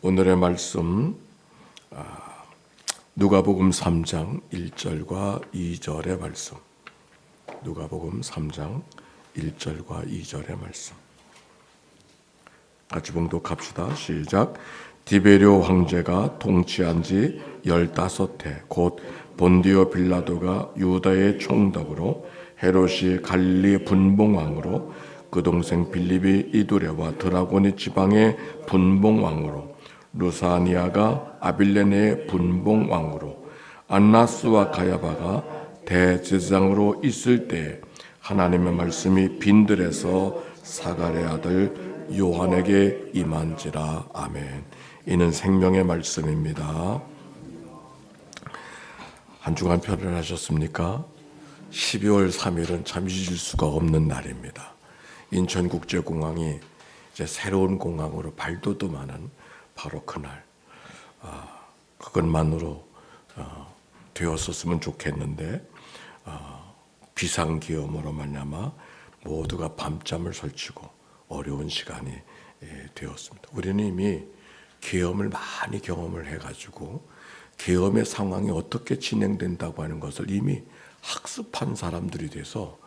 오늘의 말씀 누가복음 3장 1절과 2절의 말씀. 누가복음 3장 1절과 2절의 말씀. 같이 봉독합시다. 시작. 디베rio 황제가 통치한 지 15해 곧 본디오 빌라도가 유다의 총독으로 헤롯이 갈릴리 분봉왕으로 그 동생 빌립이 이두레와 드라고니 지방의 분봉왕으로 루사니아가 아빌레네의 분봉왕으로 안나스와 가야바가 대제사장으로 있을 때에 하나님의 말씀이 빈들에서 사가랴 아들 요한에게 임한지라. 아멘. 이는 생명의 말씀입니다. 한 주간 편안하셨습니까? 12월 3일은 참 잊을 수가 없는 날입니다. 인천국제공항이 이제 새로운 공항으로 발돋움하는 바로 그날, 그것만으로 되었었으면 좋겠는데 비상기험으로 말미암아 모두가 밤잠을 설치고 어려운 시간이 되었습니다. 우리는 이미 계엄을 많이 경험을 해가지고 계엄의 상황이 어떻게 진행된다고 하는 것을 이미 학습한 사람들이 돼서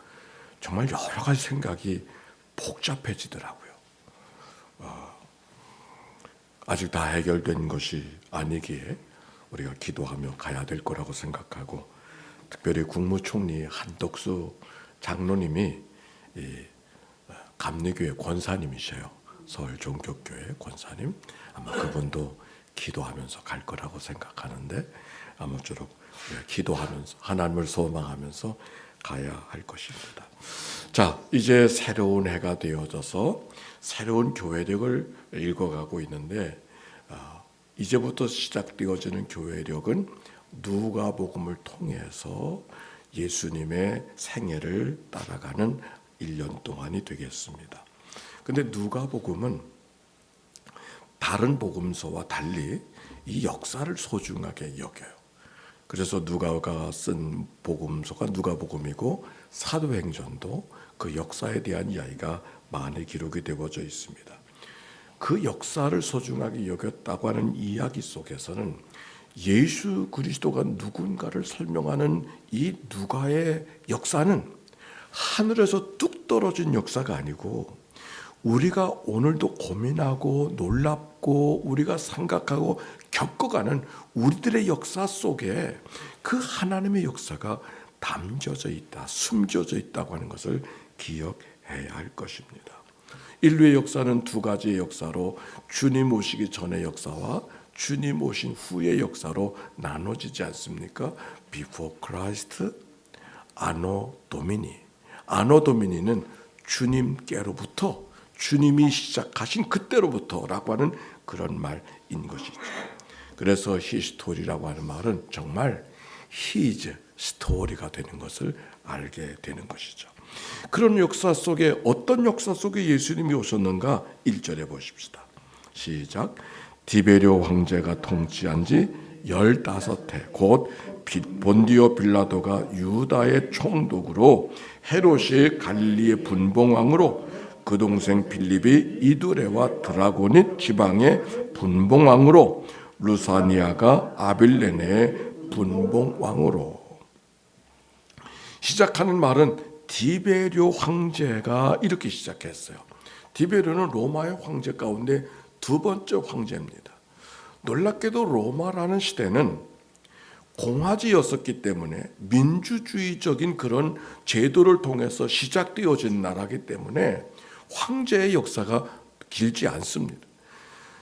정말 여러 가지 생각이 복잡해지더라고요. 아직 다 해결된 것이 아니기에 우리가 기도하며 가야 될 거라고 생각하고, 특별히 국무총리 한덕수 장로님이 감리교회 권사님이셔요. 서울 종교교회 권사님. 아마 그분도 기도하면서 갈 거라고 생각하는데 아무쪼록 기도하면서 하나님을 소망하면서 가야 할 것입니다. 자, 이제 새로운 해가 되어져서 새로운 교회력을 읽어가고 있는데 이제부터 시작되어지는 교회력은 누가복음을 통해서 예수님의 생애를 따라가는 1년 동안이 되겠습니다. 근데 누가복음은 다른 복음서와 달리 이 역사를 소중하게 여겨요. 그래서 누가가 쓴 복음서가 누가복음이고 사도행전도 그 역사에 대한 이야기가 많이 기록이 되어져 있습니다. 그 역사를 소중하게 여겼다고 하는 이야기 속에서는 예수 그리스도가 누군가를 설명하는 이 누가의 역사는 하늘에서 뚝 떨어진 역사가 아니고 우리가 오늘도 고민하고 놀랍고 우리가 생각하고 겪어가는 우리들의 역사 속에 그 하나님의 역사가 담겨져 있다, 숨겨져 있다고 하는 것을 기억해야 할 것입니다. 인류의 역사는 두 가지의 역사로 주님 오시기 전의 역사와 주님 오신 후의 역사로 나눠지지 않습니까? Before Christ, Anno Domini. Anno Domini는 주님께로부터, 주님이 시작하신 그때로부터라고 하는 그런 말인 것이죠. 그래서 히스토리라고 하는 말은 정말 His 스토리가 되는 것을 알게 되는 것이죠. 그런 역사 속에 어떤 역사 속에 예수님이 오셨는가 1절에 보십시다. 시작. 디베rio 황제가 통치한 지 15해 곧 본디오 빌라도가 유다의 총독으로 헤롯이 갈릴리의 분봉왕으로 그 동생 빌립이 이두레와 드라고니 지방의 분봉왕으로 루사니아가 아빌레네의 분봉왕으로. 시작하는 말은 디베rio 황제가 이렇게 시작했어요. 디베리오는 로마의 황제 가운데 두 번째 황제입니다. 놀랍게도 로마라는 시대는 공화제였었기 때문에 민주주의적인 그런 제도를 통해서 시작되어진 나라이기 때문에 황제의 역사가 길지 않습니다.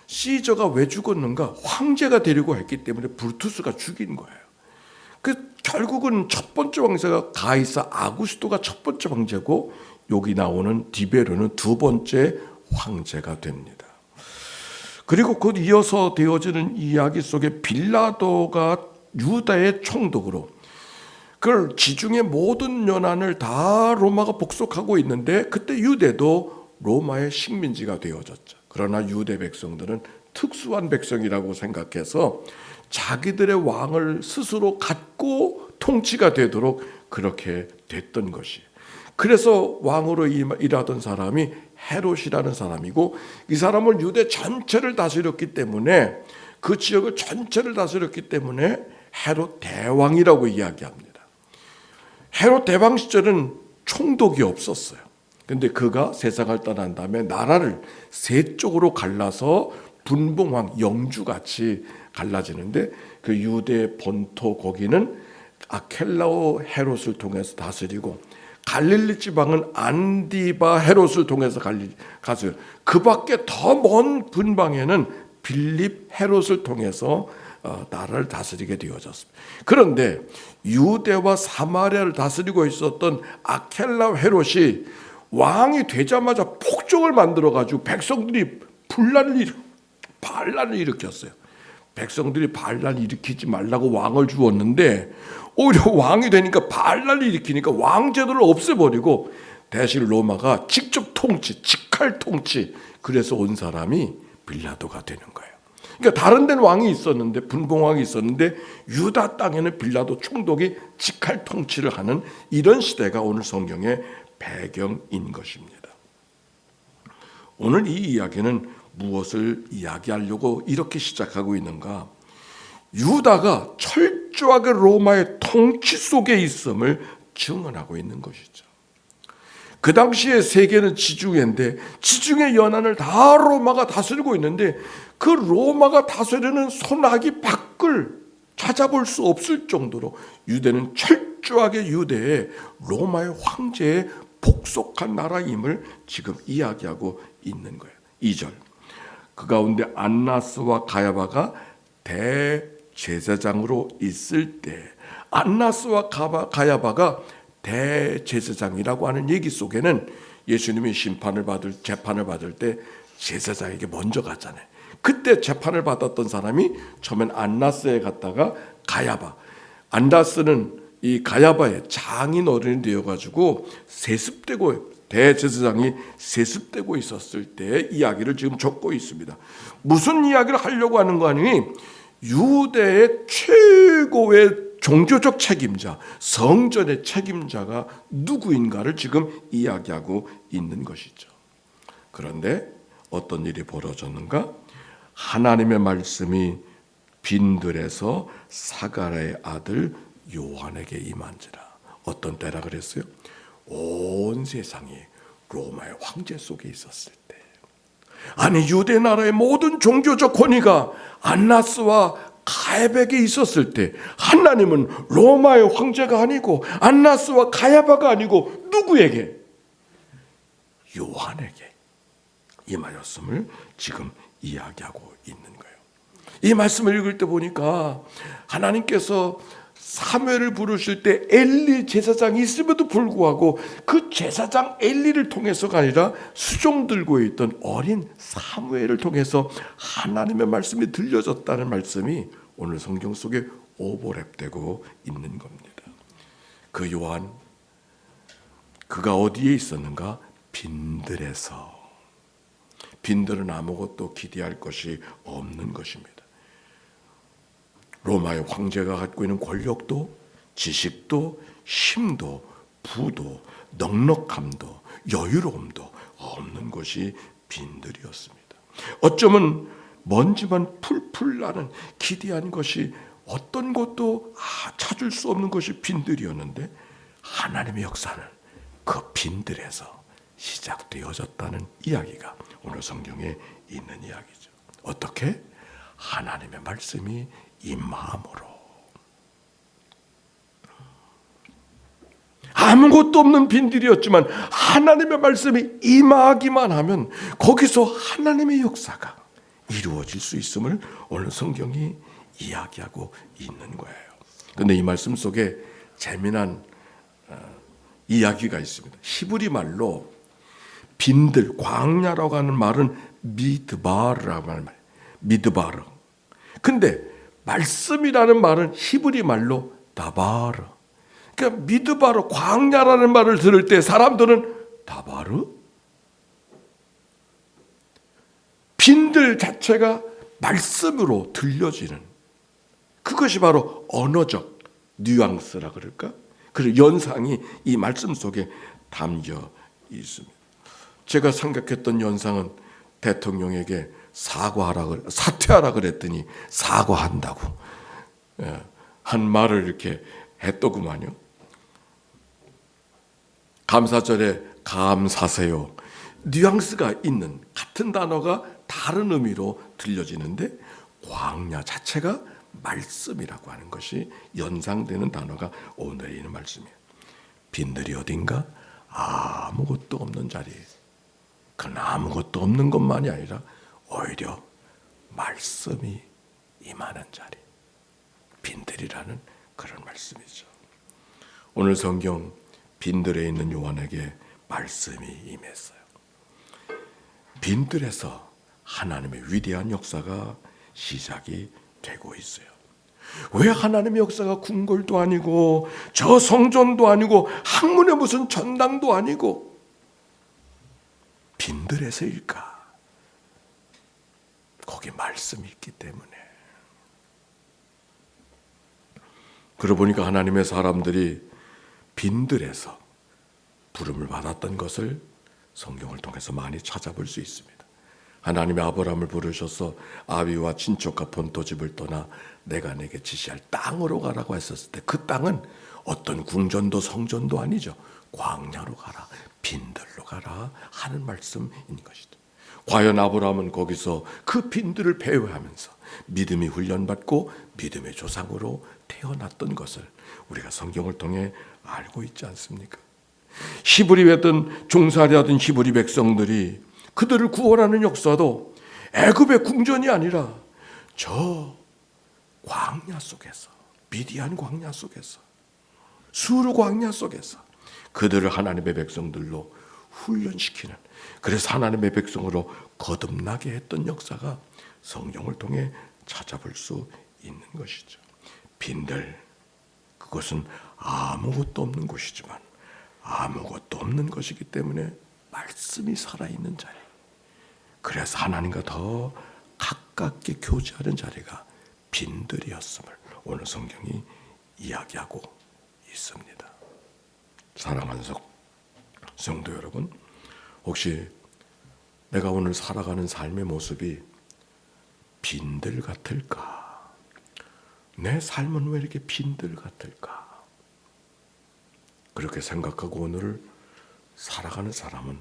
시저가 왜 죽었는가? 황제가 되려고 했기 때문에 브루투스가 죽인 거예요. 결국은 첫 번째 황제가 가이사 아구스토가 첫 번째 황제고 여기 나오는 디베리오는 두 번째 황제가 됩니다. 그리고 곧 이어서 되어지는 이야기 속에 빌라도가 유다의 총독으로 그걸 지중해 모든 연안을 다 로마가 복속하고 있는데 그때 유대도 로마의 식민지가 되어졌죠. 그러나 유대 백성들은 특수한 백성이라고 생각해서 자기들의 왕을 스스로 갖고 통치가 되도록 그렇게 됐던 것이. 그래서 왕으로 일하던 사람이 헤롯이라는 사람이고, 이 사람은 유대 전체를 다스렸기 때문에, 그 지역을 전체를 다스렸기 때문에 헤롯 대왕이라고 이야기합니다. 헤롯 대왕 시절은 총독이 없었어요. 근데 그가 세상을 떠난 다음에 나라를 세 쪽으로 갈라서 분봉왕 영주같이 갈라지는데, 그 유대 본토 거기는 아켈라오 헤롯을 통해서 다스리고, 갈릴리 지방은 안디바 헤롯을 통해서 가서요. 그 밖에 더 먼 분방에는 빌립 헤롯을 통해서 나라를 다스리게 되어졌습니다. 그런데 유대와 사마리아를 다스리고 있었던 아켈라 헤롯이 왕이 되자마자 폭정을 만들어가지고 백성들이 반란을 일으켰어요. 백성들이 반란을 일으키지 말라고 왕을 주었는데, 오히려 왕이 되니까 반란을 일으키니까 왕제도를 없애버리고 대신 로마가 직접 통치, 직할 통치, 그래서 온 사람이 빌라도가 되는 거예요. 그러니까 다른 데는 왕이 있었는데, 분봉왕이 있었는데, 유다 땅에는 빌라도 총독이 직할 통치를 하는 이런 시대가 오늘 성경의 배경인 것입니다. 오늘 이 이야기는 무엇을 이야기하려고 이렇게 시작하고 있는가? 유다가 철저하게 로마의 통치 속에 있음을 증언하고 있는 것이죠. 그 당시에 세계는 지중해인데, 지중해 연안을 다 로마가 다스리고 있는데, 그 로마가 다스리는 소나기 밖을 찾아볼 수 없을 정도로 유대는 철저하게 유대의 로마의 황제에 복속한 나라임을 지금 이야기하고 있는 거예요. 2절, 그 가운데 안나스와 가야바가 대제사장으로 있을 때, 안나스와 가야바가 대제사장이라고 하는 얘기 속에는 예수님이 재판을 받을 때 제사장에게 먼저 갔잖아요. 그때 재판을 받았던 사람이 처음엔 안나스에 갔다가 가야바, 안나스는 이 가야바의 장인 어른이 되어가지고 세습되고, 대제사장이 세습되고 있었을 때의 이야기를 지금 적고 있습니다. 무슨 이야기를 하려고 하는 거 아니니? 유대의 최고의 종교적 책임자, 성전의 책임자가 누구인가를 지금 이야기하고 있는 것이죠. 그런데 어떤 일이 벌어졌는가? 하나님의 말씀이 빈들에서 사가랴의 아들 요한에게 임한지라. 어떤 때라 그랬어요? 온 세상이 로마의 황제 속에 있었을 때, 아니 유대 나라의 모든 종교적 권위가 안나스와 가야바에게 있었을 때, 하나님은 로마의 황제가 아니고 안나스와 가야바가 아니고 누구에게? 요한에게 임하였음을 지금 이야기하고 있는 거예요. 이 말씀을 읽을 때 보니까 하나님께서 사무엘을 부르실 때 엘리 제사장이 있음에도 불구하고 그 제사장 엘리를 통해서가 아니라 수종 들고 있던 어린 사무엘을 통해서 하나님의 말씀이 들려졌다는 말씀이 오늘 성경 속에 오버랩되고 있는 겁니다. 그 요한, 그가 어디에 있었는가? 빈들에서. 빈들은 아무것도 기대할 것이 없는 것입니다. 로마의 황제가 갖고 있는 권력도, 지식도, 힘도, 부도, 넉넉함도, 여유로움도 없는 것이 빈들이었습니다. 어쩌면 먼지만 풀풀 나는 기대한 것이 어떤 것도 찾을 수 없는 것이 빈들이었는데, 하나님의 역사는 그 빈들에서 시작되어졌다는 이야기가 오늘 성경에 있는 이야기죠. 어떻게? 하나님의 말씀이 임함으로. 아무것도 없는 빈들이었지만 하나님의 말씀이 임하기만 하면 거기서 하나님의 역사가 이루어질 수 있음을 오늘 성경이 이야기하고 있는 거예요. 그런데 이 말씀 속에 재미난 이야기가 있습니다. 히브리 말로 빈들, 광야라고 하는 말은 미드바르라고 하는 말, 미드바르. 근데 말씀이라는 말은 히브리 말로 다바르. 그러니까 미드바르, 광야라는 말을 들을 때 사람들은 다바르? 빈들 자체가 말씀으로 들려지는, 그것이 바로 언어적 뉘앙스라 그럴까? 그리고 연상이 이 말씀 속에 담겨 있습니다. 제가 생각했던 연상은 대통령에게 사퇴하라 그랬더니 사과한다고 한 말을 이렇게 했더구만요. 감사절에 감사세요. 뉘앙스가 있는 같은 단어가 다른 의미로 들려지는데 광야 자체가 말씀이라고 하는 것이 연상되는 단어가 오늘에 있는 말씀이에요. 빈들이 어딘가? 아무것도 없는 자리에. 그건 아무것도 없는 것만이 아니라 오히려 말씀이 임하는 자리. 빈들이라는 그런 말씀이죠. 오늘 성경 빈들에 있는 요한에게 말씀이 임했어요. 빈들에서 하나님의 위대한 역사가 시작이 되고 있어요. 왜 하나님의 역사가 궁궐도 아니고 저 성전도 아니고 학문의 무슨 전당도 아니고 빈들에서일까? 거기 말씀이 있기 때문에. 그러고 보니까 하나님의 사람들이 빈들에서 부름을 받았던 것을 성경을 통해서 많이 찾아볼 수 있습니다. 하나님의 아브라함을 부르셔서 아비와 친척과 본토집을 떠나 내가 내게 지시할 땅으로 가라고 했었을 때 그 땅은 어떤 궁전도 성전도 아니죠. 광야로 가라, 빈들로 가라 하는 말씀인 것이죠. 과연 아브라함은 거기서 그 빈들을 배회하면서 믿음이 훈련받고 믿음의 조상으로 태어났던 것을 우리가 성경을 통해 알고 있지 않습니까? 히브리였던 종살이하던 히브리 백성들이 그들을 구원하는 역사도 애굽의 궁전이 아니라 저 광야 속에서, 미디안 광야 속에서, 수르 광야 속에서 그들을 하나님의 백성들로 훈련시키는, 그래서 하나님의 백성으로 거듭나게 했던 역사가 성경을 통해 찾아볼 수 있는 것이죠. 빈들, 그것은 아무것도 없는 곳이지만 아무것도 없는 것이기 때문에 말씀이 살아있는 자리, 그래서 하나님과 더 가깝게 교제하는 자리가 빈들이었음을 오늘 성경이 이야기하고 있습니다. 사랑하는 성도 여러분, 혹시 내가 오늘 살아가는 삶의 모습이 빈들 같을까? 내 삶은 왜 이렇게 빈들 같을까? 그렇게 생각하고 오늘을 살아가는 사람은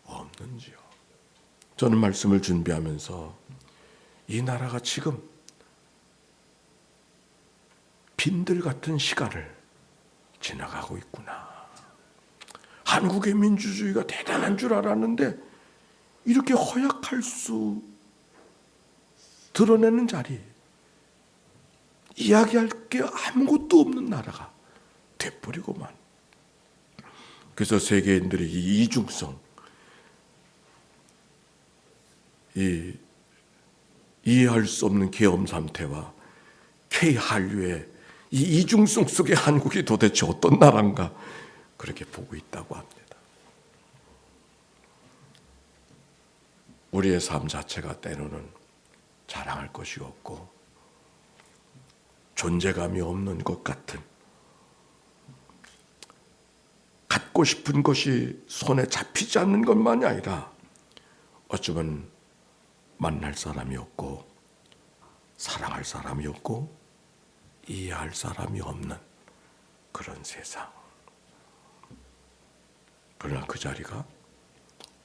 없는지요? 저는 말씀을 준비하면서 이 나라가 지금 빈들 같은 시간을 지나가고 있구나. 한국의 민주주의가 대단한 줄 알았는데 이렇게 허약할 수, 드러내는 자리, 이야기할 게 아무것도 없는 나라가 돼버리고만. 그래서 세계인들이 이 이중성, 이 이해할 수 없는 계엄 상태와 K한류의 이 이중성 속에 한국이 도대체 어떤 나라인가 그렇게 보고 있다고 합니다. 우리의 삶 자체가 때로는 자랑할 것이 없고 존재감이 없는 것 같은, 갖고 싶은 것이 손에 잡히지 않는 것만이 아니라 어쩌면 만날 사람이 없고 사랑할 사람이 없고 이해할 사람이 없는 그런 세상. 그러나 그 자리가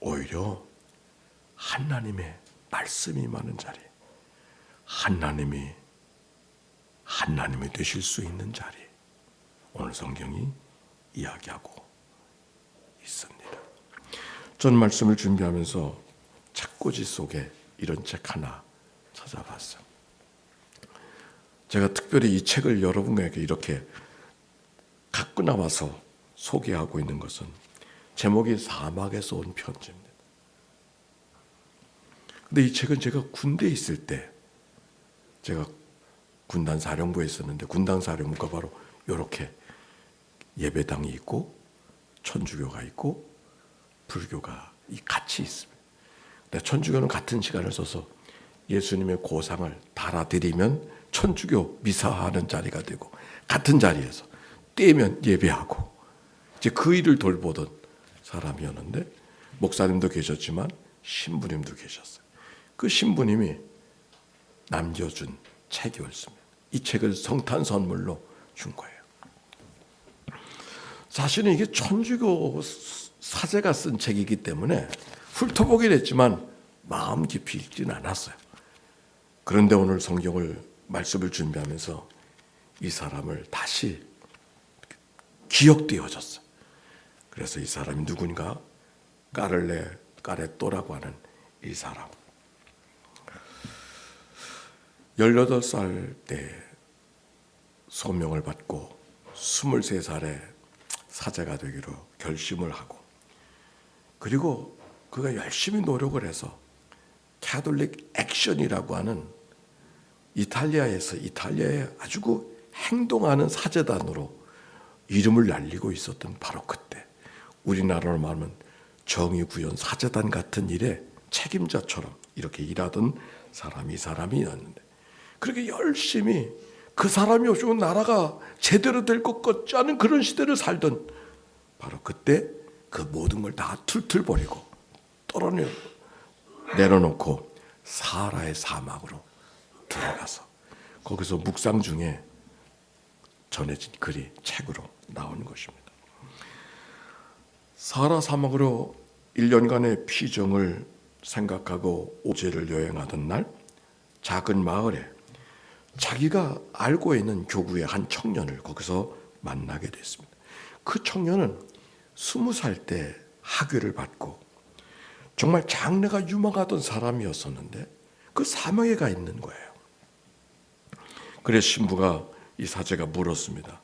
오히려 하나님의 말씀이 많은 자리, 하나님이 되실 수 있는 자리, 오늘 성경이 이야기하고 있습니다. 전 말씀을 준비하면서 책꽂이 속에 이런 책 하나 찾아봤어요. 제가 특별히 이 책을 여러분에게 이렇게 갖고 나와서 소개하고 있는 것은 제목이 사막에서 온 편지입니다. 근데 이 책은 제가 군대에 있을 때, 제가 군단 사령부에 있었는데 군단 사령부가 바로 이렇게 예배당이 있고 천주교가 있고 불교가 같이 있습니다. 근데 천주교는 같은 시간을 써서 예수님의 고상을 달아드리면 천주교 미사하는 자리가 되고, 같은 자리에서 떼면 예배하고, 이제 그 일을 돌보던 사람이었는데, 목사님도 계셨지만 신부님도 계셨어요. 그 신부님이 남겨준 책이었습니다. 이 책을 성탄 선물로 준 거예요. 사실은 이게 천주교 사제가 쓴 책이기 때문에 훑어보긴 했지만 마음 깊이 읽지는 않았어요. 그런데 오늘 성경을 말씀을 준비하면서 이 사람을 다시 기억되어졌어요. 그래서 이 사람이 누군가 까레또라고 하는 이 사람 18살 때 소명을 받고 23살에 사제가 되기로 결심을 하고 그리고 그가 열심히 노력을 해서 캐톨릭 액션이라고 하는 이탈리아의 아주 행동하는 사제단으로 이름을 날리고 있었던 바로 그때 우리나라로 말하면 정의구현 사제단 같은 일에 책임자처럼 이렇게 일하던 사람이 이 사람이었는데 그렇게 열심히 그 사람이 없으면 나라가 제대로 될 것 같지 않은 그런 시대를 살던 바로 그때 그 모든 걸 다 툴툴 버리고 내려놓고 사하라의 사막으로 들어가서 거기서 묵상 중에 전해진 글이 책으로 나오는 것입니다. 사하라 사막으로 1년간의 피정을 생각하고 오제를 여행하던 날 작은 마을에 자기가 알고 있는 교구의 한 청년을 거기서 만나게 됐습니다. 그 청년은 20살 때 학위를 받고 정말 장래가 유망하던 사람이었었는데 그 사막에 가 있는 거예요. 그래서 신부가 이 사제가 물었습니다.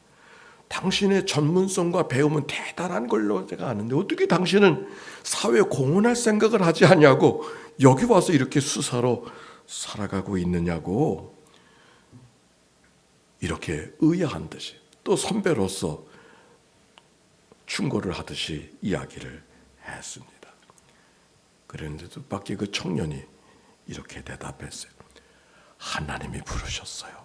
당신의 전문성과 배움은 대단한 걸로 제가 아는데 어떻게 당신은 사회에 공헌할 생각을 하지 않냐고 여기 와서 이렇게 수사로 살아가고 있느냐고 이렇게 의아한 듯이 또 선배로서 충고를 하듯이 이야기를 했습니다. 그랬는데도 밖에 그 청년이 이렇게 대답했어요. 하나님이 부르셨어요.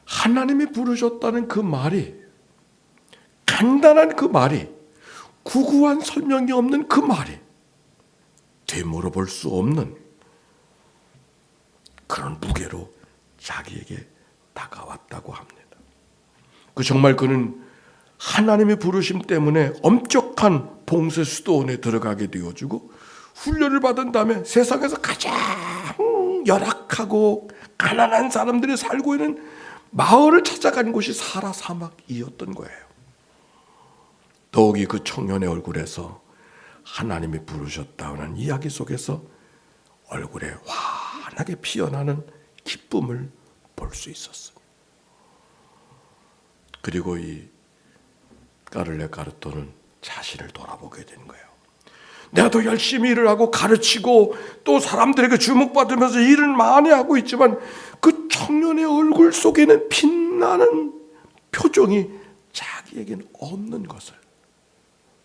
하나님이 부르셨다는 그 말이 간단한 그 말이 구구한 설명이 없는 그 말이 되물어볼 수 없는 그런 무게로 자기에게 다가왔다고 합니다. 정말 그는 하나님의 부르심 때문에 엄격한 봉쇄 수도원에 들어가게 되어지고 훈련을 받은 다음에 세상에서 가장 열악하고 가난한 사람들이 살고 있는 마을을 찾아간 곳이 사하라 사막이었던 거예요. 더욱이 그 청년의 얼굴에서 하나님이 부르셨다는 이야기 속에서 얼굴에 환하게 피어나는 기쁨을 볼 수 있었습니다. 그리고 이 까를레 까르토는 자신을 돌아보게 된 거예요. 내가 더 열심히 일을 하고 가르치고 또 사람들에게 주목받으면서 일을 많이 하고 있지만 그 청년의 얼굴 속에는 빛나는 표정이 자기에게는 없는 것을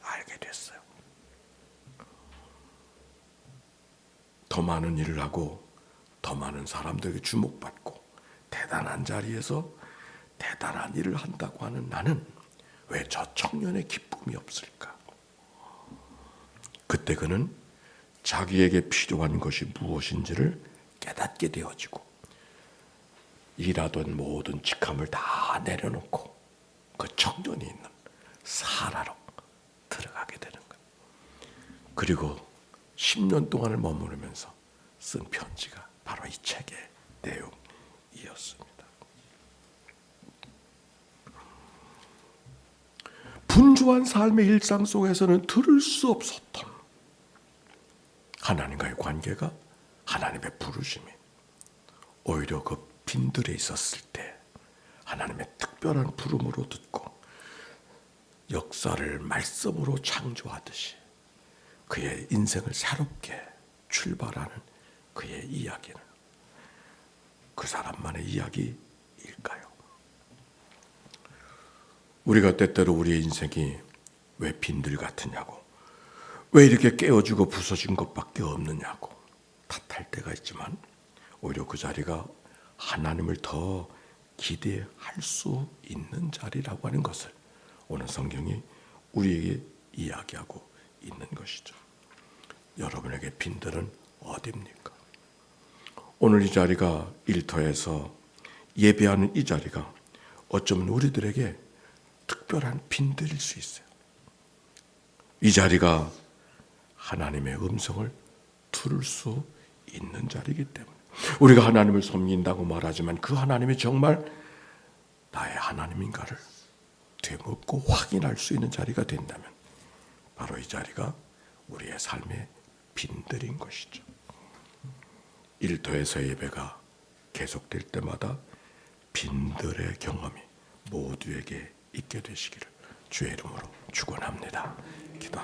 알게 됐어요. 더 많은 일을 하고 더 많은 사람들에게 주목받고 대단한 자리에서 대단한 일을 한다고 하는 나는 왜 저 청년의 기쁨이 없을까? 그때 그는 자기에게 필요한 것이 무엇인지를 깨닫게 되어지고 일하던 모든 직함을 다 내려놓고 그 청년이 있는 사하라로 들어가게 되는 거예요. 그리고 10년 동안을 머무르면서 쓴 편지가 바로 이 책의 내용이었습니다. 분주한 삶의 일상 속에서는 들을 수 없었던 하나님과의 관계가 하나님의 부르심이 오히려 그 빈들에 있었을 때 하나님의 특별한 부름으로 듣고 역사를 말씀으로 창조하듯이 그의 인생을 새롭게 출발하는 그의 이야기는 그 사람만의 이야기일까요? 우리가 때때로 우리의 인생이 왜 빈들 같으냐고, 왜 이렇게 깨어지고 부서진 것밖에 없느냐고 탓할 때가 있지만 오히려 그 자리가 하나님을 더 기대할 수 있는 자리라고 하는 것을 오늘 성경이 우리에게 이야기하고 있는 것이죠. 여러분에게 빈들은 어디입니까? 오늘 이 자리가 일터에서 예배하는 이 자리가 어쩌면 우리들에게 특별한 빈들일 수 있어요. 이 자리가 하나님의 음성을 들을 수 있는 자리이기 때문에 우리가 하나님을 섬긴다고 말하지만 그 하나님이 정말 나의 하나님인가를 되묻고 확인할 수 있는 자리가 된다면 바로 이 자리가 우리의 삶의 빈들인 것이죠. 일터에서 예배가 계속될 때마다 빈들의 경험이 모두에게 있게 되시기를 주의 이름으로 축원합니다. 기도합니다.